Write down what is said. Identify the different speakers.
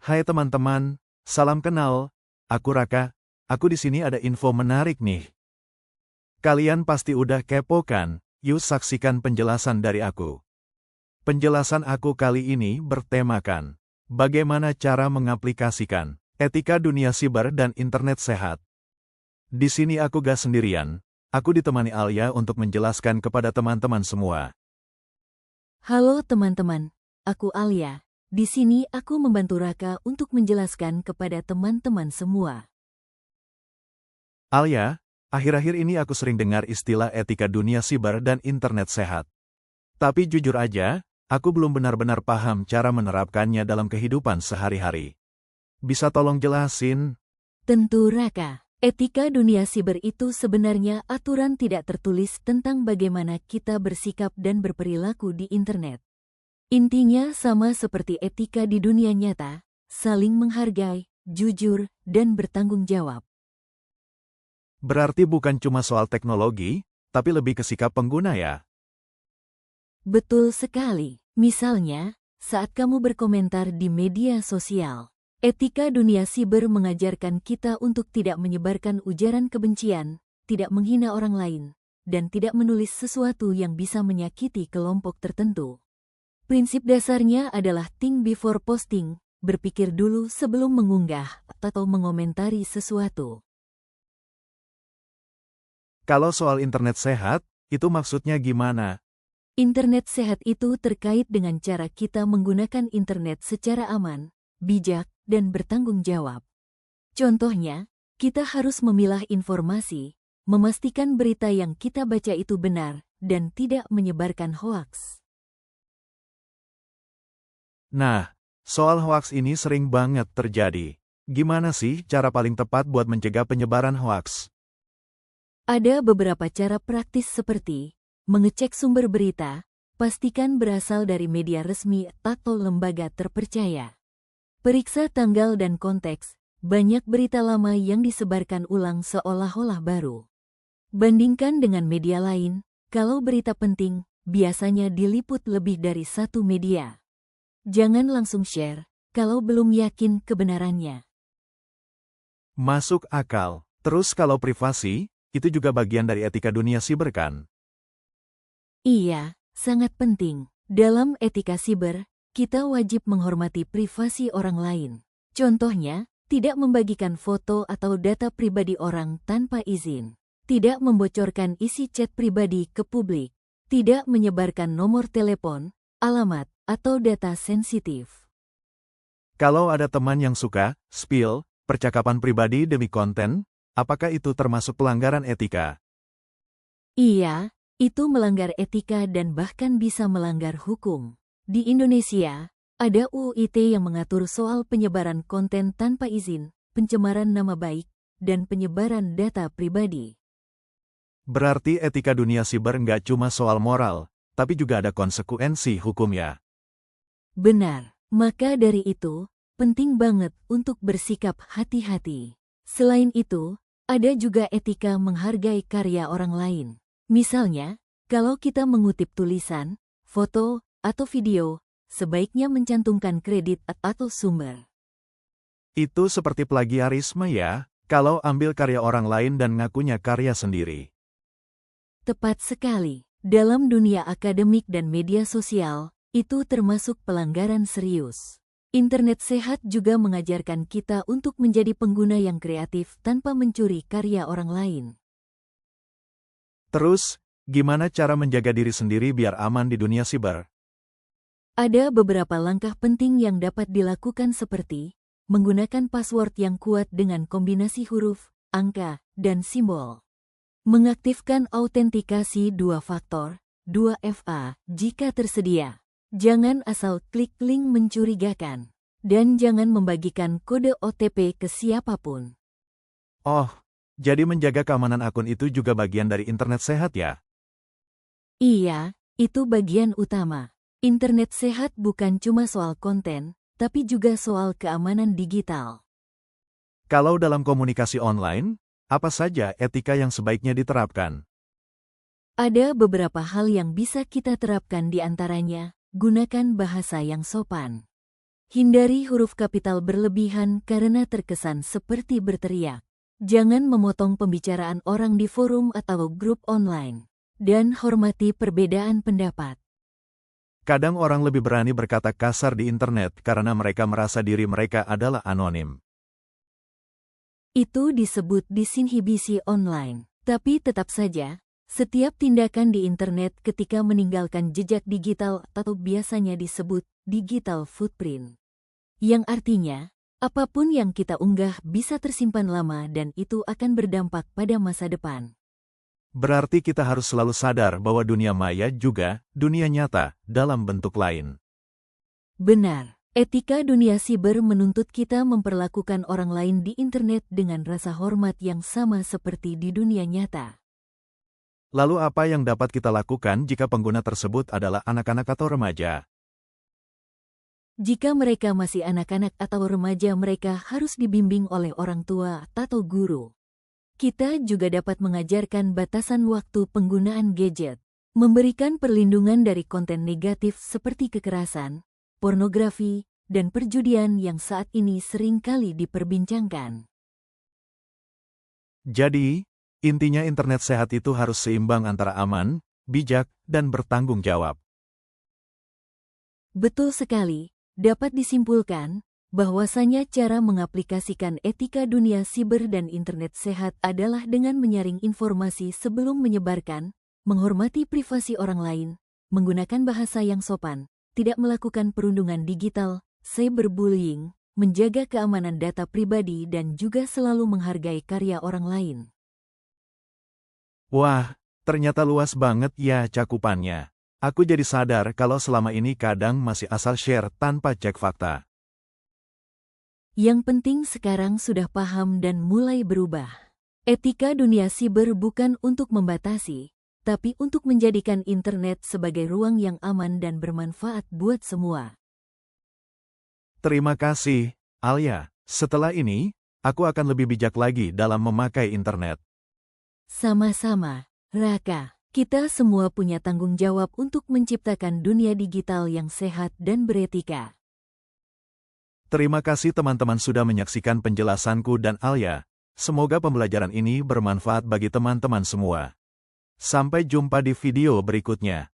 Speaker 1: Hai teman-teman, salam kenal. Aku Raka. Aku di sini ada info menarik nih. Kalian pasti udah kepo kan? Yuk saksikan penjelasan dari aku. Penjelasan aku kali ini bertemakan bagaimana cara mengaplikasikan etika dunia siber dan internet sehat. Di sini aku gak sendirian. Aku ditemani Alia untuk menjelaskan kepada teman-teman semua.
Speaker 2: Halo teman-teman, aku Alia. Di sini aku membantu Raka untuk menjelaskan kepada teman-teman semua.
Speaker 1: Alia, akhir-akhir ini aku sering dengar istilah etika dunia siber dan internet sehat. Tapi jujur aja, aku belum benar-benar paham cara menerapkannya dalam kehidupan sehari-hari. Bisa tolong jelasin?
Speaker 2: Tentu Raka, etika dunia siber itu sebenarnya aturan tidak tertulis tentang bagaimana kita bersikap dan berperilaku di internet. Intinya sama seperti etika di dunia nyata, saling menghargai, jujur, dan bertanggung jawab.
Speaker 1: Berarti bukan cuma soal teknologi, tapi lebih ke sikap pengguna ya?
Speaker 2: Betul sekali. Misalnya, saat kamu berkomentar di media sosial, etika dunia siber mengajarkan kita untuk tidak menyebarkan ujaran kebencian, tidak menghina orang lain, dan tidak menulis sesuatu yang bisa menyakiti kelompok tertentu. Prinsip dasarnya adalah think before posting, berpikir dulu sebelum mengunggah atau mengomentari sesuatu.
Speaker 1: Kalau soal internet sehat, itu maksudnya gimana?
Speaker 2: Internet sehat itu terkait dengan cara kita menggunakan internet secara aman, bijak, dan bertanggung jawab. Contohnya, kita harus memilah informasi, memastikan berita yang kita baca itu benar, dan tidak menyebarkan hoaks.
Speaker 1: Nah, soal hoaks ini sering banget terjadi. Gimana sih cara paling tepat buat mencegah penyebaran hoaks?
Speaker 2: Ada beberapa cara praktis seperti mengecek sumber berita, pastikan berasal dari media resmi atau lembaga terpercaya. Periksa tanggal dan konteks, banyak berita lama yang disebarkan ulang seolah-olah baru. Bandingkan dengan media lain, kalau berita penting, biasanya diliput lebih dari satu media. Jangan langsung share, kalau belum yakin kebenarannya.
Speaker 1: Masuk akal. Terus kalau privasi, itu juga bagian dari etika dunia siber kan?
Speaker 2: Iya, sangat penting. Dalam etika siber, kita wajib menghormati privasi orang lain. Contohnya, tidak membagikan foto atau data pribadi orang tanpa izin. Tidak membocorkan isi chat pribadi ke publik. Tidak menyebarkan nomor telepon, alamat, atau data sensitif.
Speaker 1: Kalau ada teman yang suka spill percakapan pribadi demi konten, apakah itu termasuk pelanggaran etika?
Speaker 2: Iya, itu melanggar etika dan bahkan bisa melanggar hukum. Di Indonesia, ada UU ITE yang mengatur soal penyebaran konten tanpa izin, pencemaran nama baik, dan penyebaran data pribadi.
Speaker 1: Berarti etika dunia siber nggak cuma soal moral, tapi juga ada konsekuensi hukum ya?
Speaker 2: Benar, maka dari itu, penting banget untuk bersikap hati-hati. Selain itu, ada juga etika menghargai karya orang lain. Misalnya, kalau kita mengutip tulisan, foto, atau video, sebaiknya mencantumkan kredit atau sumber.
Speaker 1: Itu seperti plagiarisme ya, kalau ambil karya orang lain dan ngakunya karya sendiri.
Speaker 2: Tepat sekali, dalam dunia akademik dan media sosial, itu termasuk pelanggaran serius. Internet sehat juga mengajarkan kita untuk menjadi pengguna yang kreatif tanpa mencuri karya orang lain.
Speaker 1: Terus, gimana cara menjaga diri sendiri biar aman di dunia siber?
Speaker 2: Ada beberapa langkah penting yang dapat dilakukan seperti menggunakan password yang kuat dengan kombinasi huruf, angka, dan simbol. Mengaktifkan autentikasi 2 faktor, 2FA, jika tersedia. Jangan asal klik link mencurigakan. Dan jangan membagikan kode OTP ke siapapun.
Speaker 1: Oh, jadi menjaga keamanan akun itu juga bagian dari internet sehat ya?
Speaker 2: Iya, itu bagian utama. Internet sehat bukan cuma soal konten, tapi juga soal keamanan digital.
Speaker 1: Kalau dalam komunikasi online, apa saja etika yang sebaiknya diterapkan?
Speaker 2: Ada beberapa hal yang bisa kita terapkan di antaranya, gunakan bahasa yang sopan. Hindari huruf kapital berlebihan karena terkesan seperti berteriak. Jangan memotong pembicaraan orang di forum atau grup online. Dan hormati perbedaan pendapat.
Speaker 1: Kadang orang lebih berani berkata kasar di internet karena mereka merasa diri mereka adalah anonim.
Speaker 2: Itu disebut disinhibisi online. Tapi tetap saja, setiap tindakan di internet ketika meninggalkan jejak digital atau biasanya disebut digital footprint. Yang artinya, apapun yang kita unggah bisa tersimpan lama dan itu akan berdampak pada masa depan.
Speaker 1: Berarti kita harus selalu sadar bahwa dunia maya juga dunia nyata dalam bentuk lain.
Speaker 2: Benar, etika dunia siber menuntut kita memperlakukan orang lain di internet dengan rasa hormat yang sama seperti di dunia nyata.
Speaker 1: Lalu apa yang dapat kita lakukan jika pengguna tersebut adalah anak-anak atau remaja?
Speaker 2: Jika mereka masih anak-anak atau remaja, mereka harus dibimbing oleh orang tua atau guru. Kita juga dapat mengajarkan batasan waktu penggunaan gadget, memberikan perlindungan dari konten negatif seperti kekerasan, pornografi, dan perjudian yang saat ini sering kali diperbincangkan.
Speaker 1: Jadi, intinya internet sehat itu harus seimbang antara aman, bijak, dan bertanggung jawab.
Speaker 2: Betul sekali. Dapat disimpulkan bahwasanya cara mengaplikasikan etika dunia siber dan internet sehat adalah dengan menyaring informasi sebelum menyebarkan, menghormati privasi orang lain, menggunakan bahasa yang sopan, tidak melakukan perundungan digital, cyberbullying, menjaga keamanan data pribadi dan juga selalu menghargai karya orang lain.
Speaker 1: Wah, ternyata luas banget ya cakupannya. Aku jadi sadar kalau selama ini kadang masih asal share tanpa cek fakta.
Speaker 2: Yang penting sekarang sudah paham dan mulai berubah. Etika dunia siber bukan untuk membatasi, tapi untuk menjadikan internet sebagai ruang yang aman dan bermanfaat buat semua.
Speaker 1: Terima kasih, Alia. Setelah ini, aku akan lebih bijak lagi dalam memakai internet.
Speaker 2: Sama-sama, Raka. Kita semua punya tanggung jawab untuk menciptakan dunia digital yang sehat dan beretika.
Speaker 1: Terima kasih teman-teman sudah menyaksikan penjelasanku dan Alia. Semoga pembelajaran ini bermanfaat bagi teman-teman semua. Sampai jumpa di video berikutnya.